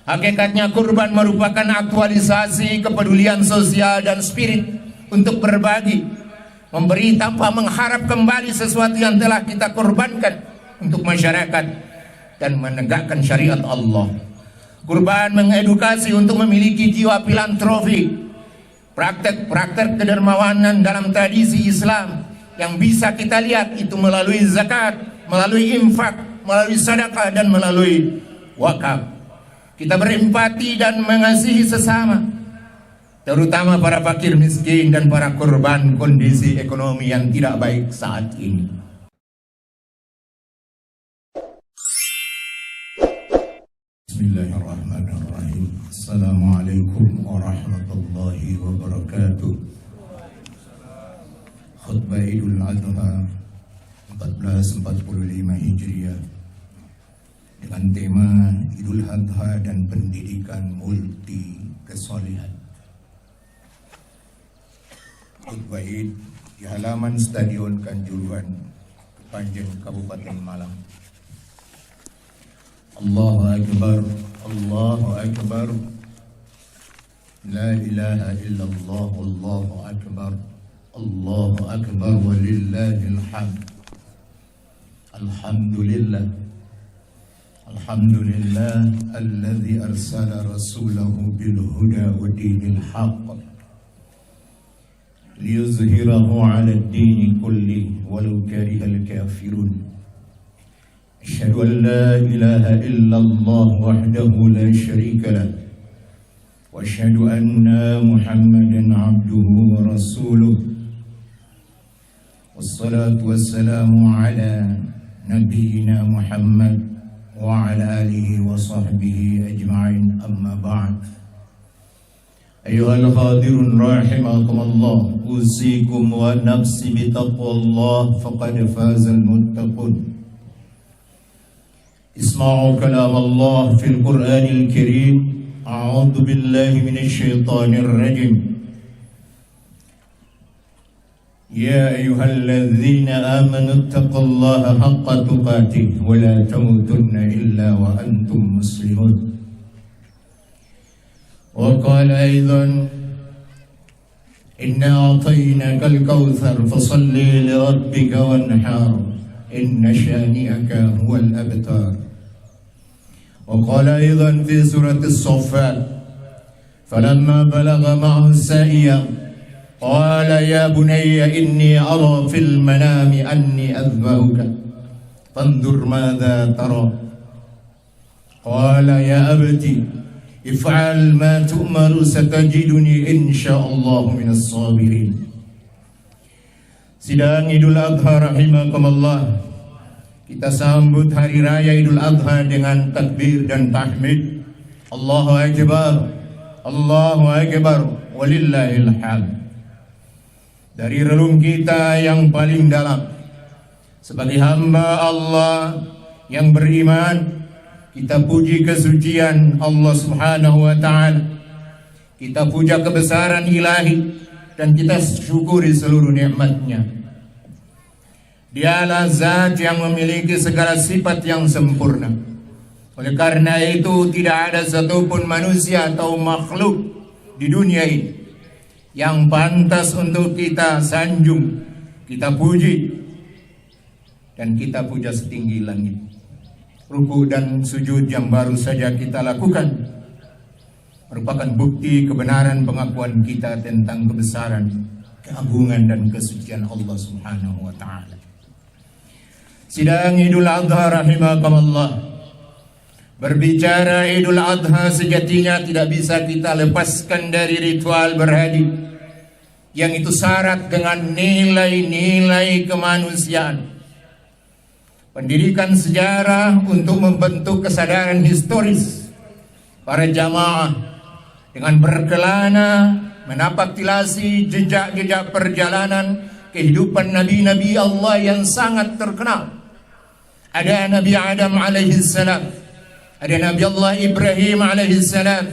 Hakikatnya kurban merupakan aktualisasi kepedulian sosial dan spirit untuk berbagi, memberi tanpa mengharap kembali sesuatu yang telah kita korbankan untuk masyarakat dan menegakkan syariat Allah. Kurban mengedukasi untuk memiliki jiwa filantropi, praktek-praktek kedermawanan dalam tradisi Islam yang bisa kita lihat itu melalui zakat, melalui infak, melalui sedekah dan melalui wakaf. Kita berempati dan mengasihi sesama, terutama para fakir miskin dan para korban kondisi ekonomi yang tidak baik saat ini. Bismillahirrahmanirrahim. Assalamualaikum warahmatullahi wabarakatuh. Khutbah Idul Adha 1445 Hijriah dengan tema Idul Adha dan pendidikan multi kesolihan. Khutbah Id di halaman Stadion Kanjuruhan, Kepanjen, Kabupaten Malang. Allahu Akbar, Allahu Akbar, La ilaha illallah, Allahu Akbar, Allahu Akbar, walillahil hamd. Alhamdulillah, Alhamdulillah, alladzi arsala rasulahu bil huda wa dinil haqq liyuzhirahu 'ala ad-din kullihi walau karihal kafirun. Asyhadu an la ilaha illallah wahdahu la syarika lah wa asyhadu anna Muhammadan 'abduhu wa rasuluh. Wassalatu wassalamu ala nabiyyina Muhammad wa ala alihi wa sahbihi ajma'in, amma ba'd. Ayuhal hadirun rahimakumullah, usikum wa nafsi bitaqwallah faqad fazal muttaqun. Isma'u kalam Allah fil Qur'anil Karim. A'udzu billahi minasy syaithanir rajim. Ya ayyuhalladzina amanu taqullaha haqqa tuqatih wa la tamutunna illa wa antum muslimun. Wa qala aidan inna a'tainakal kautsar fasalli li rabbika wanhar inna syani'aka huwal abtar. Wa qala aidan fi surati as-saffat falamma balagha ma'ahu as-sa'iya qala ya bunayya inni ara fil manami anni adhbahuka fanzur madza tara. Qala ya abati if'al ma tu'maru satajiduni insyaallah minas sabirin. Sidang Idul Adha rahimakumullah, kita sambut hari raya Idul Adha dengan takbir dan tahmid. Allahu Akbar, Allahu Akbar, walillahil hamd. Dari relung kita yang paling dalam sebagai hamba Allah yang beriman, kita puji kesucian Allah Subhanahu wa ta'ala, kita puja kebesaran ilahi, dan kita syukuri seluruh nikmatnya. Dialah zat yang memiliki segala sifat yang sempurna. Oleh karena itu tidak ada satupun manusia atau makhluk di dunia ini yang pantas untuk kita sanjung, kita puji, dan kita puja setinggi langit. Ruku dan sujud yang baru saja kita lakukan merupakan bukti kebenaran pengakuan kita tentang kebesaran, keagungan dan kesucian Allah Subhanahu wa ta'ala. Sidang Idul Adha rahimakumullah, berbicara Idul Adha sejatinya tidak bisa kita lepaskan dari ritual berhaji yang itu syarat dengan nilai-nilai kemanusiaan. Pendidikan sejarah untuk membentuk kesadaran historis para jamaah dengan berkelana menapak tilasi jejak-jejak perjalanan kehidupan nabi-nabi Allah yang sangat terkenal. Ada Nabi Adam alaihi salam, ada Nabi Allah Ibrahim alaihi salam,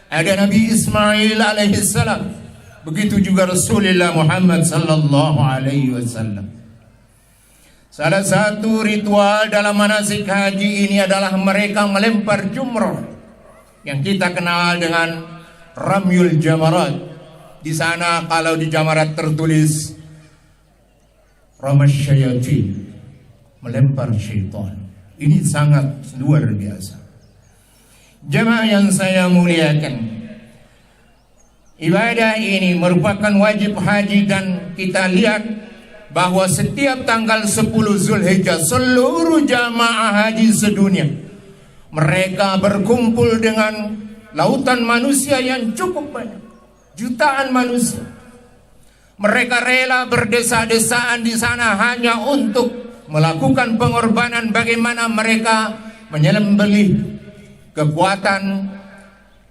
ada Nabi Ismail alaihi salam, begitu juga Rasulullah Muhammad sallallahu alaihi wasallam. Salah satu ritual dalam manasik haji ini adalah mereka melempar jumrah yang kita kenal dengan Ramyul Jamarat. Di sana kalau di Jamarat tertulis Ramasyayatin, melempar syaitan. Ini sangat luar biasa. Jemaah yang saya muliakan, ibadah ini merupakan wajib haji, dan kita lihat bahwa setiap tanggal 10 Zulhijjah seluruh jamaah haji sedunia mereka berkumpul dengan lautan manusia yang cukup banyak, jutaan manusia. Mereka rela berdesak-desaan di sana hanya untuk melakukan pengorbanan bagaimana mereka menyembelih kekuatan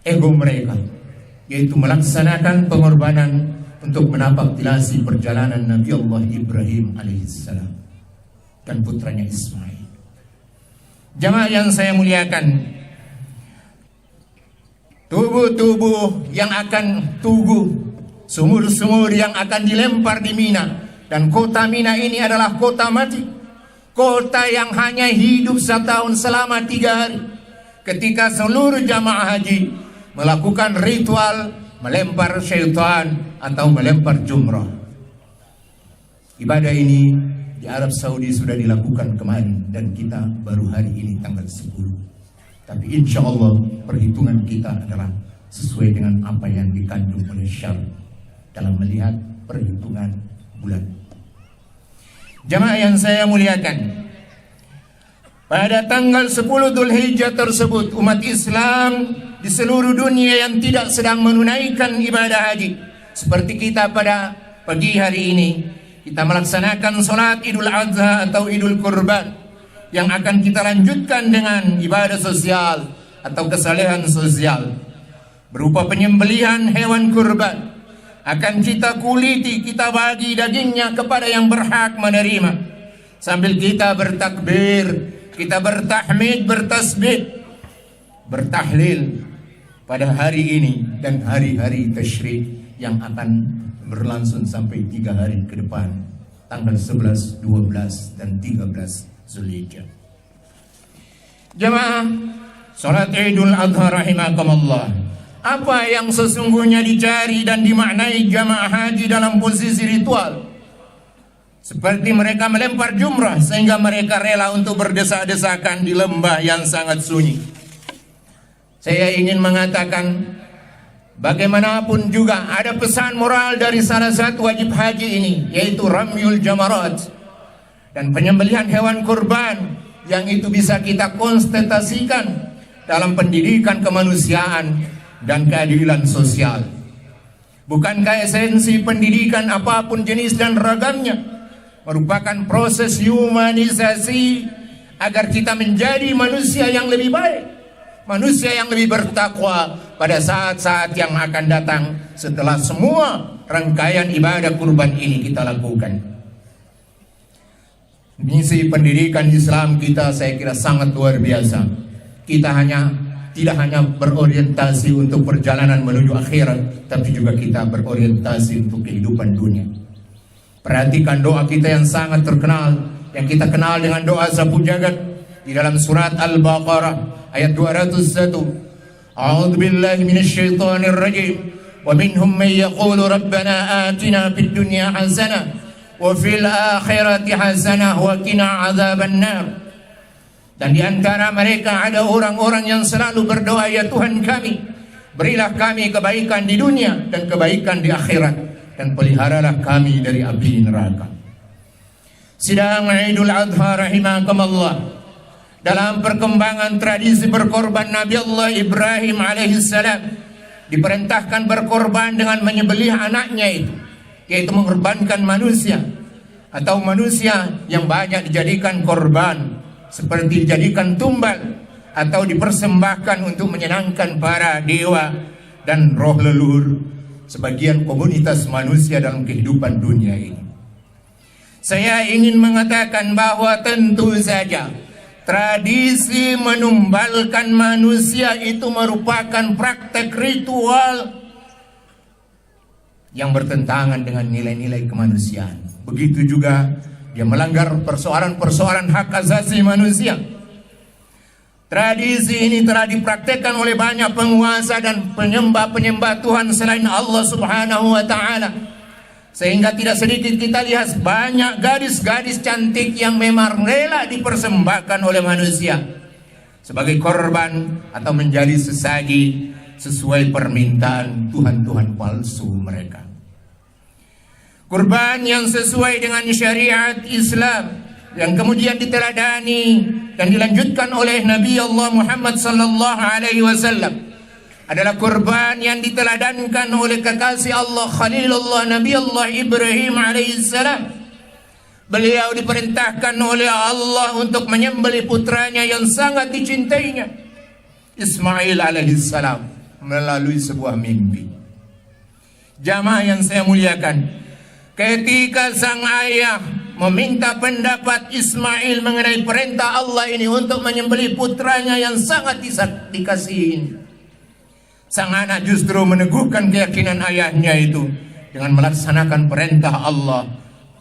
ego mereka, yaitu melaksanakan pengorbanan untuk menapaktilasi perjalanan Nabi Allah Ibrahim alaihissalam dan putranya Ismail. Jamaah yang saya muliakan, tubuh-tubuh yang akan tubuh, sumur-sumur yang akan dilempar di Mina, dan kota Mina ini adalah kota mati, kota yang hanya hidup setahun selama 3 hari, ketika seluruh jamaah haji melakukan ritual melempar syaitan atau melempar jumrah. Ibadah ini di Arab Saudi sudah dilakukan kemarin, dan kita baru hari ini tanggal 10. Tapi insya Allah perhitungan kita adalah sesuai dengan apa yang dikandung oleh syariat dalam melihat perhitungan bulan. Jamaah yang saya muliakan, pada tanggal 10 Dzulhijjah tersebut umat Islam di seluruh dunia yang tidak sedang menunaikan ibadah haji seperti kita pada pagi hari ini, kita melaksanakan sholat Idul Adha atau Idul Kurban, yang akan kita lanjutkan dengan ibadah sosial atau kesalehan sosial berupa penyembelihan hewan kurban. Akan kita kuliti, kita bagi dagingnya kepada yang berhak menerima, sambil kita bertakbir, kita bertahmid, bertasbih, bertahlil pada hari ini dan hari-hari tasyrik yang akan berlangsung sampai 3 hari ke depan, tanggal 11, 12, dan 13 Zulhijjah. Jemaah salat Idul Adha rahimakumullah, apa yang sesungguhnya dicari dan dimaknai jamaah haji dalam posisi ritual? Seperti mereka melempar jumrah sehingga mereka rela untuk berdesak-desakan di lembah yang sangat sunyi. Saya ingin mengatakan, bagaimanapun juga ada pesan moral dari salah satu wajib haji ini, yaitu Ramyul Jamarat dan penyembelihan hewan kurban, yang itu bisa kita konstatasikan dalam pendidikan kemanusiaan dan keadilan sosial. Bukankah esensi pendidikan apapun jenis dan ragamnya merupakan proses humanisasi agar kita menjadi manusia yang lebih baik, manusia yang lebih bertakwa pada saat-saat yang akan datang setelah semua rangkaian ibadah kurban ini kita lakukan. Misi pendidikan Islam kita saya kira sangat luar biasa. Kita tidak hanya berorientasi untuk perjalanan menuju akhirat, tapi juga kita berorientasi untuk kehidupan dunia. Perhatikan doa kita yang sangat terkenal, yang kita kenal dengan doa sapu jagat di dalam surat Al-Baqarah ayat 201. A'udzu billahi minasyaitonir rajim. Wa minhum may yaqulu rabbana atina fid dunya hasanah wa fil akhirati hasanah wa qina adzabannar. Dan di antara mereka ada orang-orang yang selalu berdoa, ya Tuhan kami, berilah kami kebaikan di dunia dan kebaikan di akhirat, dan peliharalah kami dari api neraka. Sidang Idul Adha rahimakumullah, dalam perkembangan tradisi berkorban Nabi Allah Ibrahim alaihissalam diperintahkan berkorban dengan menyembelih anaknya itu, yaitu mengorbankan manusia atau manusia yang banyak dijadikan korban, seperti dijadikan tumbal atau dipersembahkan untuk menyenangkan para dewa dan roh leluhur sebagian komunitas manusia dalam kehidupan dunia ini. Saya ingin mengatakan bahwa tentu saja tradisi menumbalkan manusia itu merupakan praktek ritual yang bertentangan dengan nilai-nilai kemanusiaan. Begitu juga dia melanggar persoalan-persoalan hak asasi manusia. Tradisi ini telah dipraktekkan oleh banyak penguasa dan penyembah-penyembah Tuhan selain Allah Subhanahu wa Ta'ala, sehingga tidak sedikit kita lihat banyak gadis-gadis cantik yang memang rela dipersembahkan oleh manusia sebagai korban atau menjadi sesaji sesuai permintaan Tuhan-Tuhan palsu mereka. Kurban yang sesuai dengan syariat Islam yang kemudian diteladani dan dilanjutkan oleh Nabi Allah Muhammad sallallahu alaihi wasallam adalah kurban yang diteladankan oleh kekasih Allah Khalilullah Nabi Allah Ibrahim alaihissalam. Beliau diperintahkan oleh Allah untuk menyembelih putranya yang sangat dicintainya, Ismail alaihissalam, melalui sebuah mimpi. Jamaah yang saya muliakan, ketika sang ayah meminta pendapat Ismail mengenai perintah Allah ini untuk menyembelih putranya yang sangat dikasihi ini, sang anak justru meneguhkan keyakinan ayahnya itu dengan melaksanakan perintah Allah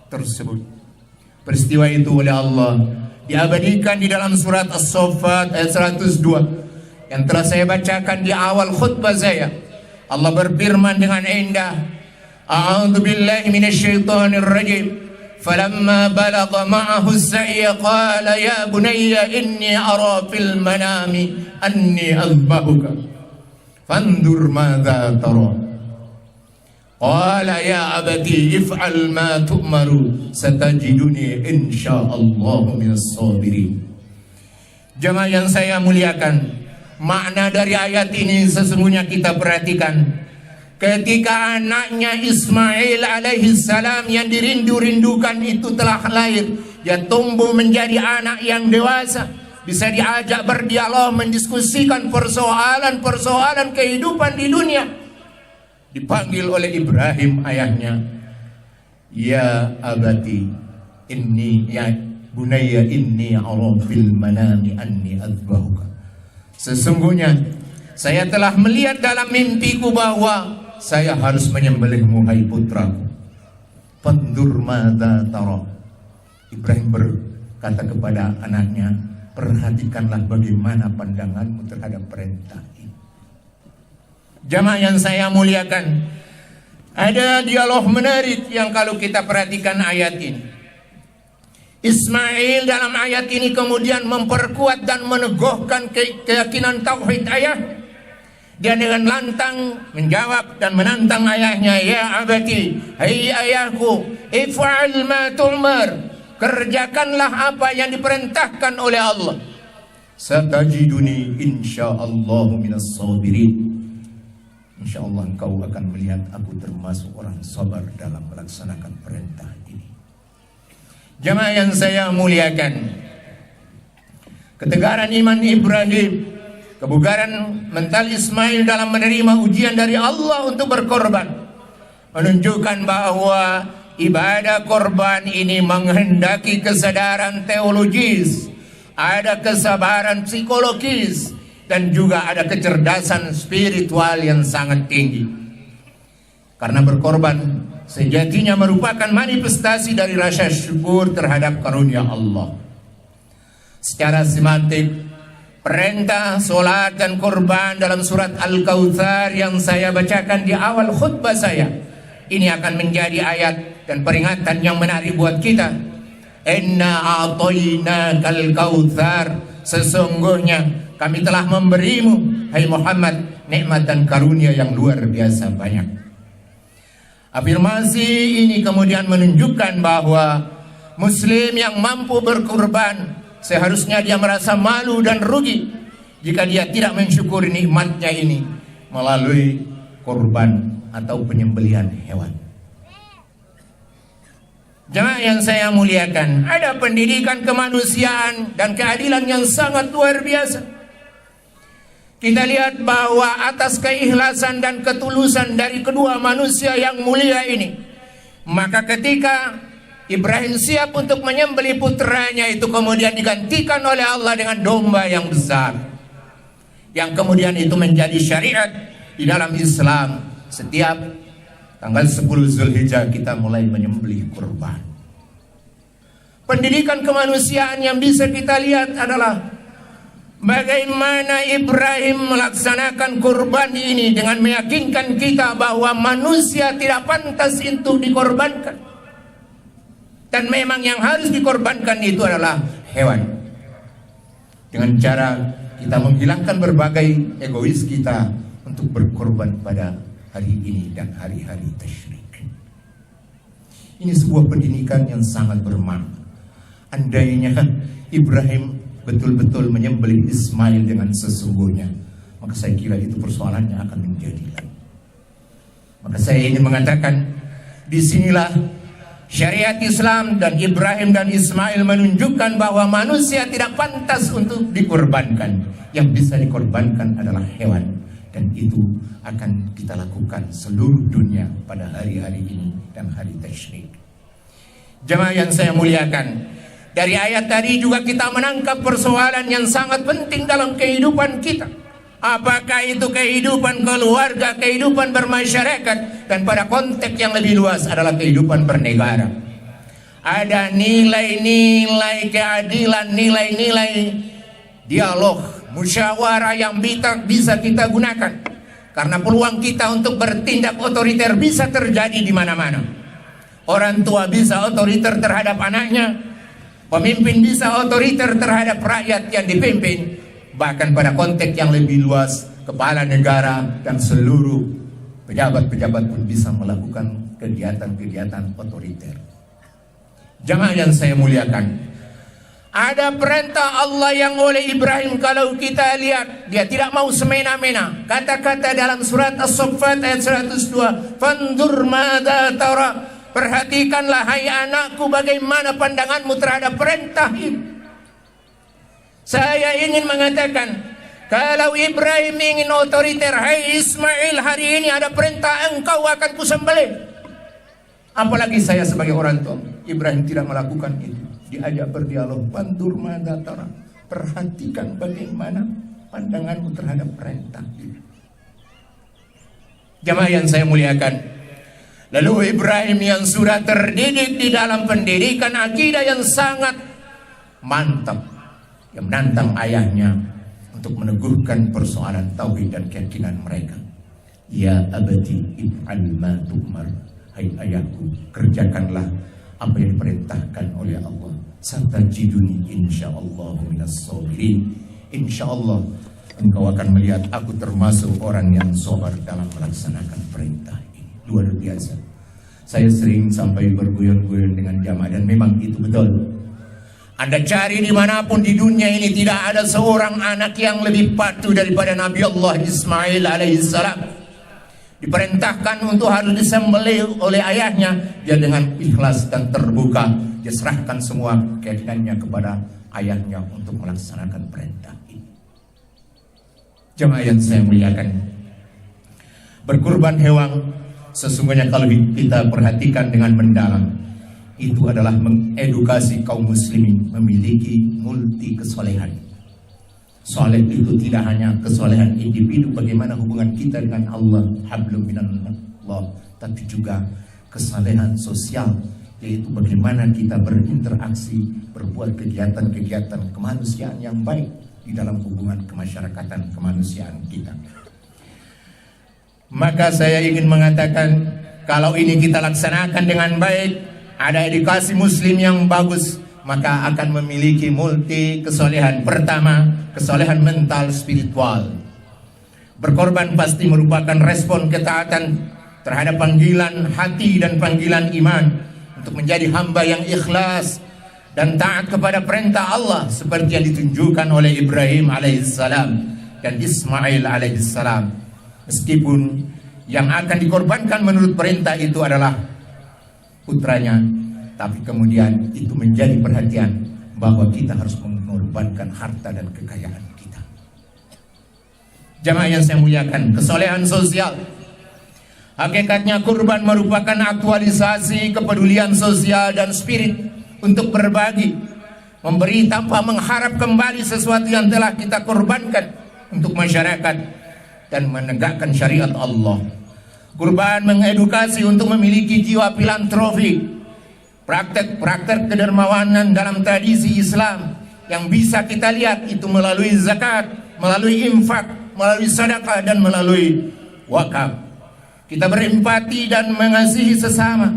tersebut. Peristiwa itu oleh Allah diabadikan di dalam surat As-Saffat ayat 102 yang telah saya bacakan di awal khutbah saya. Allah berfirman dengan indah, A'udzu billahi minasyaitonir rajim. فلما بلغ معه السعي قال يا بني إني أرى في المنام أني أذبحك فانظر ماذا ترى قال يا أبتي افعل ما تؤمر ستجدني إن شاء الله من الصابرين. Jemaah yang saya muliakan, makna dari ayat ini sesungguhnya kita perhatikan. Ketika anaknya Ismail alaihissalam yang dirindu-rindukan itu telah lahir, dia tumbuh menjadi anak yang dewasa, bisa diajak berdialog, mendiskusikan persoalan-persoalan kehidupan di dunia. Dipanggil oleh Ibrahim ayahnya, ya abati inni ya bunayya inni ara fil manami anni azbahuka. Sesungguhnya saya telah melihat dalam mimpiku bahwa saya harus menyembelihmu, hai putraku. Fandur madza tara. Ibrahim berkata kepada anaknya, perhatikanlah bagaimana pandanganmu terhadap perintah ini. Jamaah yang saya muliakan, ada dialog menarik yang kalau kita perhatikan ayat ini. Ismail dalam ayat ini kemudian memperkuat dan meneguhkan keyakinan tauhid ayah. Dia dengan lantang menjawab dan menantang ayahnya, ya abati, hai ayahku, if'al ma tu'mar, kerjakanlah apa yang diperintahkan oleh Allah. Satajiduni insyaallah minas sabirin. Insyaallah engkau akan melihat aku termasuk orang sabar dalam melaksanakan perintah ini. Jamaah yang saya muliakan, ketegaran iman Ibrahim, kebugaran mental Ismail dalam menerima ujian dari Allah untuk berkorban, menunjukkan bahwa ibadah korban ini menghendaki kesadaran teologis, ada kesabaran psikologis, dan juga ada kecerdasan spiritual yang sangat tinggi. Karena berkorban sejatinya merupakan manifestasi dari rasa syukur terhadap karunia Allah. Secara semantik, perintah solat dan korban dalam surat Al-Kautsar yang saya bacakan di awal khutbah saya ini akan menjadi ayat dan peringatan yang menarik buat kita. Inna a'tainakal kautsar, sesungguhnya kami telah memberimu, hai Muhammad, nikmat dan karunia yang luar biasa banyak. Afirmasi ini kemudian menunjukkan bahwa muslim yang mampu berkorban seharusnya dia merasa malu dan rugi jika dia tidak mensyukuri nikmatnya ini melalui korban atau penyembelihan hewan. Jemaah yang saya muliakan, ada pendidikan kemanusiaan dan keadilan yang sangat luar biasa. Kita lihat bahwa atas keikhlasan dan ketulusan dari kedua manusia yang mulia ini, maka ketika Ibrahim siap untuk menyembelih putranya itu kemudian digantikan oleh Allah dengan domba yang besar, yang kemudian itu menjadi syariat di dalam Islam. Setiap tanggal 10 Zulhijjah kita mulai menyembelih kurban. Pendidikan kemanusiaan yang bisa kita lihat adalah Bagaimana Ibrahim melaksanakan kurban ini dengan meyakinkan kita bahwa manusia tidak pantas untuk dikorbankan. Dan memang yang harus dikorbankan itu adalah hewan. Dengan cara kita menghilangkan berbagai egois kita untuk berkorban pada hari ini dan hari-hari tasyrik. Ini sebuah pendidikan yang sangat bermakna. Andainya Ibrahim betul-betul menyembelih Ismail dengan sesungguhnya, maka saya kira itu persoalannya akan menjadi lain. Maka saya ingin mengatakan, disinilah syariat Islam dan Ibrahim dan Ismail menunjukkan bahwa manusia tidak pantas untuk dikorbankan. Yang bisa dikorbankan adalah hewan, dan itu akan kita lakukan seluruh dunia pada hari-hari ini dan hari tasyrik. Jemaah yang saya muliakan, dari ayat tadi juga kita menangkap persoalan yang sangat penting dalam kehidupan kita. Apakah itu kehidupan keluarga, kehidupan bermasyarakat, dan pada konteks yang lebih luas adalah kehidupan bernegara. Ada nilai-nilai keadilan, nilai-nilai dialog, musyawarah yang bisa kita gunakan. Karena peluang kita untuk bertindak otoriter bisa terjadi di mana-mana. Orang tua bisa otoriter terhadap anaknya, pemimpin bisa otoriter terhadap rakyat yang dipimpin. Bahkan pada konteks yang lebih luas, kepala negara dan seluruh pejabat-pejabat pun bisa melakukan kegiatan-kegiatan otoriter. Jamaah yang saya muliakan, ada perintah Allah yang oleh Ibrahim, kalau kita lihat, dia tidak mau semena-mena. Kata-kata dalam surat As-Saffat ayat 102, "Fanzur madza tara." Perhatikanlah hai anakku bagaimana pandanganmu terhadap perintah ini. Saya ingin mengatakan, kalau Ibrahim ingin otoriter, hai Ismail, hari ini ada perintah, engkau akan kusembelih. Apalagi saya sebagai orang tua, Ibrahim tidak melakukan itu. Diajak berdialog, "Pandur madza tara." Perhatikan bagaimana pandanganmu terhadap perintah ini. Jamaah yang saya muliakan, lalu Ibrahim yang sudah terdidik di dalam pendidikan akidah yang sangat mantap, yang menantang ayahnya untuk meneguhkan persoalan tauhid dan keyakinan mereka. "Ya abati if'al ma tu'mar." Hai ayahku, kerjakanlah apa yang diperintahkan oleh Allah. "Satajiduni insyaallah minas sabirin." Insyaallah engkau akan melihat aku termasuk orang yang sabar dalam melaksanakan perintah ini. Luar biasa. Saya sering sampai berguyon-guyon dengan jamaah, dan memang itu betul. Anda cari dimanapun di dunia ini, tidak ada seorang anak yang lebih patuh daripada Nabi Allah Ismail alaihissalam. Diperintahkan untuk harus disembelih oleh ayahnya, dia dengan ikhlas dan terbuka, dia serahkan semua keyakinannya kepada ayahnya untuk melaksanakan perintah ini. Jemaah yang saya muliakan, berkurban hewan sesungguhnya kalau kita perhatikan dengan mendalam, itu adalah mengedukasi kaum muslimin memiliki multi kesolehan. Soleh itu tidak hanya kesolehan individu, bagaimana hubungan kita dengan Allah, hablum minallah, tapi juga kesolehan sosial, yaitu bagaimana kita berinteraksi, berbuat kegiatan-kegiatan kemanusiaan yang baik di dalam hubungan kemasyarakatan kemanusiaan kita. Maka saya ingin mengatakan, kalau ini kita laksanakan dengan baik, ada edukasi muslim yang bagus, maka akan memiliki multi kesolehan. Pertama, kesolehan mental spiritual. Berkorban pasti merupakan respon ketaatan terhadap panggilan hati dan panggilan iman untuk menjadi hamba yang ikhlas dan taat kepada perintah Allah, seperti yang ditunjukkan oleh Ibrahim alaihissalam dan Ismail alaihissalam. Meskipun yang akan dikorbankan menurut perintah itu adalah putranya, tapi kemudian itu menjadi perhatian bahwa kita harus mengorbankan harta dan kekayaan kita. Jamaah yang saya muliakan, kesolehan sosial. Hakikatnya kurban merupakan aktualisasi kepedulian sosial dan spirit untuk berbagi, memberi tanpa mengharap kembali sesuatu yang telah kita korbankan untuk masyarakat dan menegakkan syariat Allah. Kurban mengedukasi untuk memiliki jiwa filantropi, praktek-praktek kedermawanan dalam tradisi Islam yang bisa kita lihat itu melalui zakat, melalui infak, melalui sedekah, dan melalui wakaf. Kita berempati dan mengasihi sesama,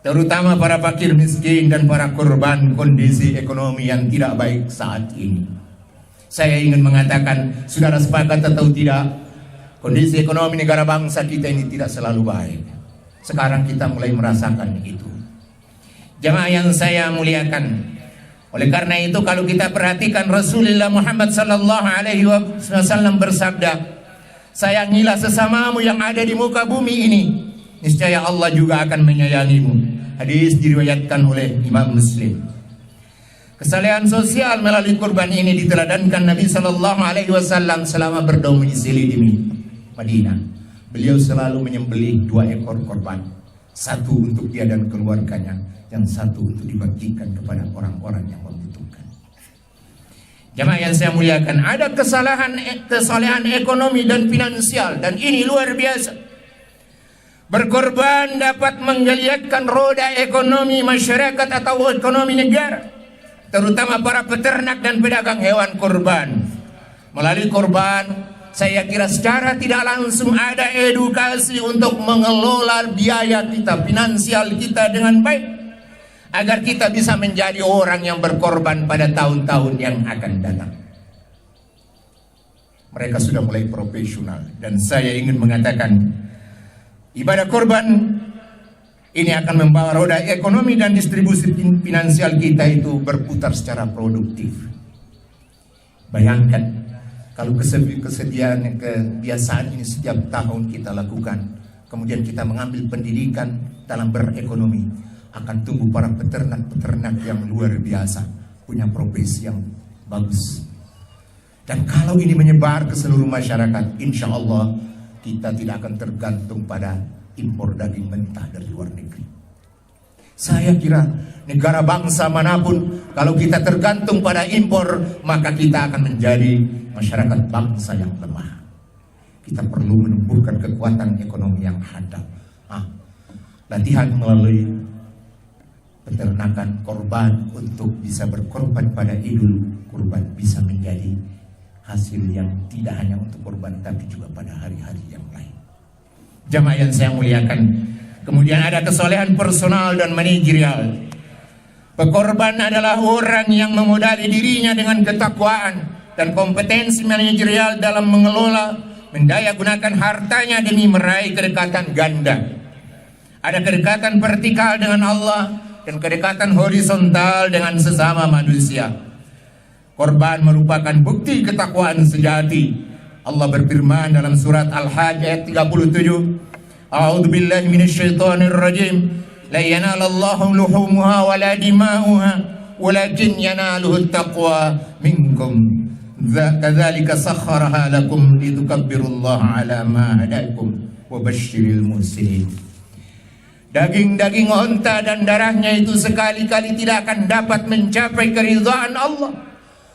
terutama para fakir miskin dan para korban kondisi ekonomi yang tidak baik saat ini. Saya ingin mengatakan, saudara sepakat atau tidak, kondisi ekonomi negara bangsa kita ini tidak selalu baik. Sekarang kita mulai merasakan itu. Jamaah yang saya muliakan, oleh karena itu kalau kita perhatikan Rasulullah Muhammad sallallahu alaihi wasallam bersabda, sayangilah sesamamu yang ada di muka bumi ini, niscaya Allah juga akan menyayangimu. Hadis diriwayatkan oleh Imam Muslim. Kesalehan sosial melalui kurban ini diteladankan Nabi sallallahu alaihi wasallam selama berdomisili di Madinah. Beliau selalu menyembelih 2 ekor korban, satu untuk dia dan keluarganya, yang satu untuk dibagikan kepada orang-orang yang membutuhkan. Jamaah yang saya muliakan, ada kesalahan ekonomi dan finansial, dan ini luar biasa. Berkorban dapat menggeliatkan roda ekonomi masyarakat atau ekonomi negara, terutama para peternak dan pedagang hewan kurban. Melalui korban, saya kira secara tidak langsung ada edukasi untuk mengelola biaya kita, finansial kita dengan baik, agar kita bisa menjadi orang yang berkorban pada tahun-tahun yang akan datang. Mereka sudah mulai profesional, dan saya ingin mengatakan, ibadah korban ini akan membawa roda ekonomi dan distribusi finansial kita itu berputar secara produktif. Bayangkan kalau kebiasaan ini setiap tahun kita lakukan, kemudian kita mengambil pendidikan dalam berekonomi, akan tumbuh para peternak-peternak yang luar biasa, punya profesi yang bagus. Dan kalau ini menyebar ke seluruh masyarakat, insya Allah kita tidak akan tergantung pada impor daging mentah dari luar negeri. Saya kira negara bangsa manapun, kalau kita tergantung pada impor, maka kita akan menjadi masyarakat bangsa yang lemah. Kita perlu menumbuhkan kekuatan ekonomi yang handal. Latihan melalui peternakan korban untuk bisa berkorban pada Idul Kurban bisa menjadi hasil yang tidak hanya untuk korban tapi juga pada hari-hari yang lain. Jamaah yang saya muliakan, kemudian ada kesolehan personal dan manajerial. Pekorban adalah orang yang memodali dirinya dengan ketakwaan dan kompetensi manajerial dalam mengelola, mendaya gunakan hartanya demi meraih kedekatan ganda. Ada kedekatan vertikal dengan Allah dan kedekatan horizontal dengan sesama manusia. Korban merupakan bukti ketakwaan sejati. Allah berfirman dalam surat Al-Hajj ayat 37, A'udzubillahi minasyaitonir rajim, la yanalallahu luhumuha wala dima'uha walakin yanaluhu taqwa minkum. Kadzalika sakhkharaha lakum litukabbirullaha ala ma hadakum wa basyiril muhsinin. Daging-daging onta dan darahnya itu sekali-kali tidak akan dapat mencapai keridhaan Allah,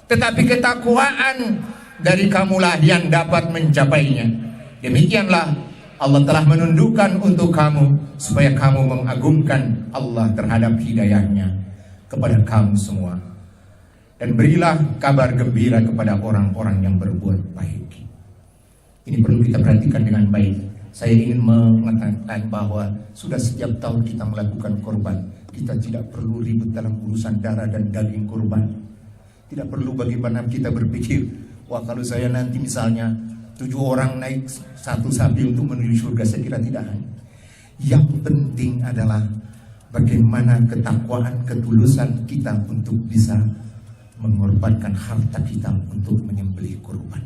tetapi ketakwaan dari kamulah yang dapat mencapainya. Demikianlah Allah telah menundukkan untuk kamu, supaya kamu mengagungkan Allah terhadap hidayahnya kepada kamu semua. Dan berilah kabar gembira kepada orang-orang yang berbuat baik. Ini perlu kita perhatikan dengan baik. Saya ingin mengatakan bahwa sudah setiap tahun kita melakukan korban. Kita tidak perlu ribut dalam urusan darah dan daging korban. Tidak perlu bagaimana kita berpikir, wah kalau saya nanti misalnya 7 orang naik 1 sapi untuk menuju surga, saya kira tidak. Yang penting adalah bagaimana ketakwaan, ketulusan kita untuk bisa mengorbankan harta kita untuk menyembelih korban.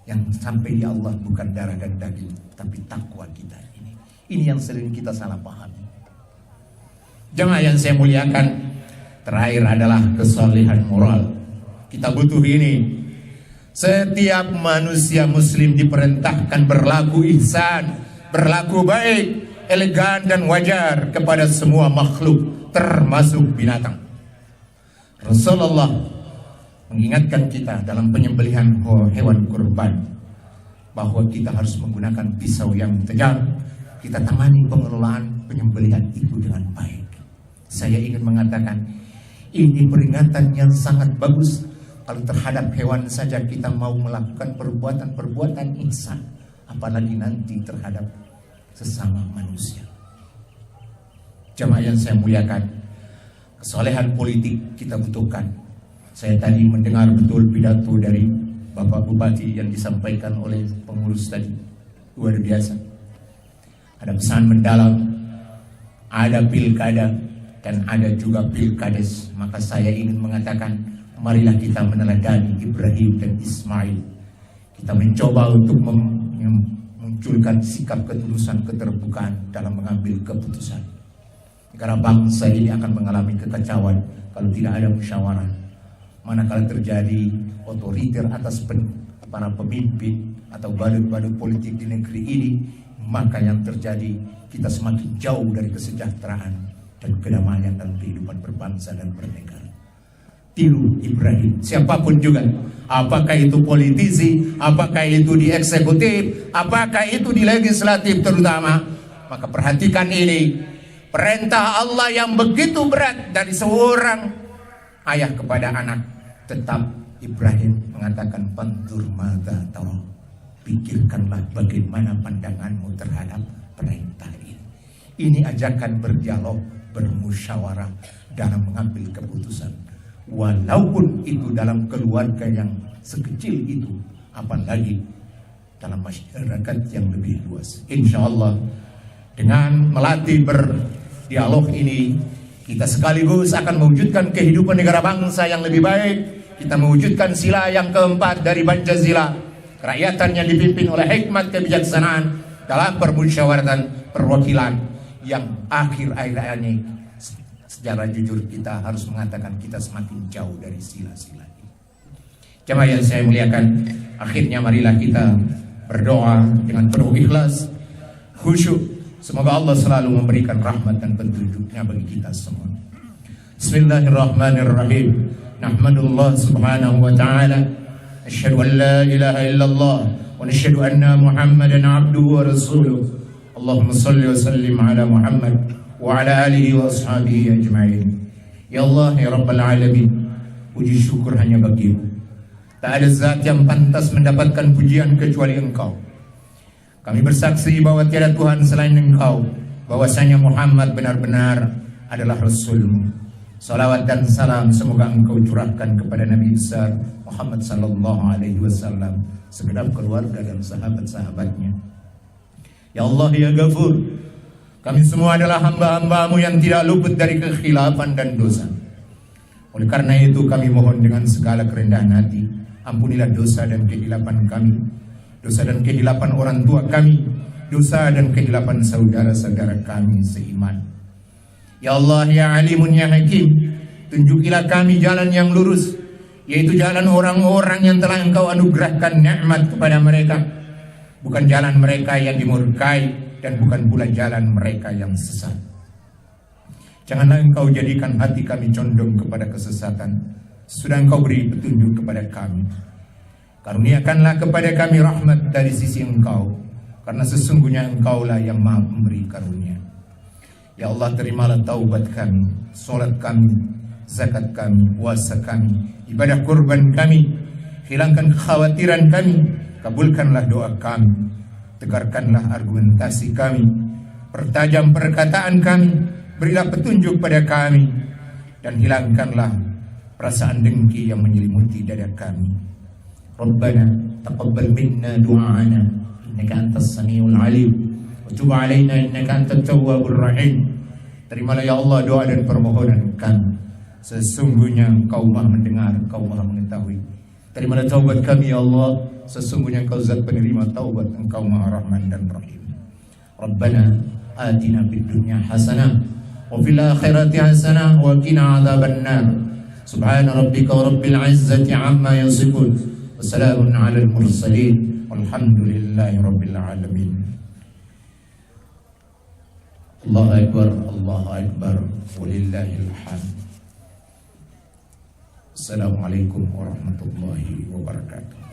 Yang sampai di Allah bukan darah dan daging, tapi takwa kita ini. Ini yang sering kita salah pahami. Jamaah yang saya muliakan, terakhir adalah kesolehan moral. Kita butuh ini. Setiap manusia muslim diperintahkan berlaku ihsan, berlaku baik, elegan dan wajar kepada semua makhluk, termasuk binatang. Rasulullah mengingatkan kita dalam penyembelihan hewan kurban bahwa kita harus menggunakan pisau yang tajam. Kita tangani pengelolaan penyembelihan itu dengan baik. Saya ingin mengatakan, Ini peringatan yang sangat bagus. Kalau terhadap hewan saja kita mau melakukan perbuatan-perbuatan ihsan, apalagi nanti terhadap sesama manusia. Jamaah yang saya muliakan, kesolehan politik kita butuhkan. Saya tadi mendengar betul pidato dari Bapak Bupati yang disampaikan oleh pengurus tadi. Luar biasa. Ada pesan mendalam, ada pilkada, dan ada juga pilkades. Maka saya ingin mengatakan, marilah kita meneladani Ibrahim dan Ismail. Kita mencoba untuk memunculkan sikap ketulusan, keterbukaan dalam mengambil keputusan. Negara bangsa ini akan mengalami kekacauan kalau tidak ada musyawarah. Manakala terjadi otoriter atas para pemimpin atau badut-badut politik di negeri ini, maka yang terjadi kita semakin jauh dari kesejahteraan dan kedamaian dalam kehidupan berbangsa dan bernegara. Tiru Ibrahim, siapapun juga, apakah itu politisi, apakah itu di eksekutif, apakah itu di legislatif terutama, maka perhatikan ini, perintah Allah yang begitu berat dari seorang ayah kepada anak. Tetap Ibrahim mengatakan, pandur mata tara, pikirkanlah bagaimana pandanganmu terhadap perintah ini. Ini ajakan berdialog, bermusyawarah dalam mengambil keputusan. Walaupun itu dalam keluarga yang sekecil itu, apalagi dalam masyarakat yang lebih luas. Insya Allah dengan melatih berdialog ini, kita sekaligus akan mewujudkan kehidupan negara bangsa yang lebih baik. Kita mewujudkan sila yang keempat dari Pancasila, kerakyatan yang dipimpin oleh hikmat kebijaksanaan dalam permusyawaratan perwakilan, yang akhir-akhir ini secara jujur kita harus mengatakan kita semakin jauh dari sila-sila ini. Jamaah yang saya muliakan, akhirnya marilah kita berdoa dengan penuh ikhlas, khusyuk. Semoga Allah selalu memberikan rahmat dan petunjuknya bagi kita semua. Bismillahirrahmanirrahim. Nahmadullah subhanahu wa ta'ala. Asyhadu an la ilaha illallah wa nashhadu anna Muhammadan abduhu wa rasuluh. Allahumma salli wa sallim ala Muhammad wa ala alihi wa ashabihi ajma'in. Ya Allah, ya Rabbal Alamin, puji syukur hanya bagimu. Tak ada zat yang pantas mendapatkan pujian kecuali Engkau. Kami bersaksi bahwa tiada Tuhan selain Engkau, bahwasanya Muhammad benar-benar adalah Rasul-Mu. Salawat dan salam semoga Engkau curahkan kepada Nabi besar Muhammad sallallahu alaihi wasallam, segenap keluarga dan sahabat-sahabatnya. Ya Allah, ya Ghafur, kami semua adalah hamba-hamba-Mu yang tidak luput dari kekhilafan dan dosa. Oleh karena itu kami mohon dengan segala kerendahan hati, ampunilah dosa dan kehilapan kami, dosa dan kehilapan orang tua kami, dosa dan kehilapan saudara-saudara kami seiman. Ya Allah, ya Alimun, ya Hakim, tunjukilah kami jalan yang lurus, yaitu jalan orang-orang yang telah Engkau anugerahkan nikmat kepada mereka, bukan jalan mereka yang dimurkai, dan bukan pula jalan mereka yang sesat. Janganlah Engkau jadikan hati kami condong kepada kesesatan, sudah Engkau beri petunjuk kepada kami. Karuniakanlah kepada kami rahmat dari sisi Engkau, karena sesungguhnya Engkaulah yang Maha memberi karunia. Ya Allah, terimalah taubat kami, solat kami, zakat kami, puasa kami, ibadah kurban kami. Hilangkan kekhawatiran kami, kabulkanlah doa kami, tegarkanlah argumentasi kami, pertajam perkataan kami, berilah petunjuk pada kami, dan hilangkanlah perasaan dengki yang menyelimuti dada kami. Rabbana taqabbal minna du'ana innaka antas samiul alim wa tub alaina innaka antat tawwabur rahim. Terimalah ya Allah doa dan permohonan kami, sesungguhnya Engkau Maha mendengar, Engkau Maha mengetahui. Terimalah taubat kami ya Allah, sesungguhnya Engkau zat penerima taubat, Engkau Maha Rahman dan Rahim. Rabbana atina fid dunya hasanah wa fil akhirati hasanah wa qina adzabannar. Subhana rabbika rabbil izzati amma yasifun, wa salamun alal mursalin, walhamdulillahi rabbil alamin. Allahu Akbar, Allahu Akbar, walillahil hamd. Assalamualaikum warahmatullahi wabarakatuh.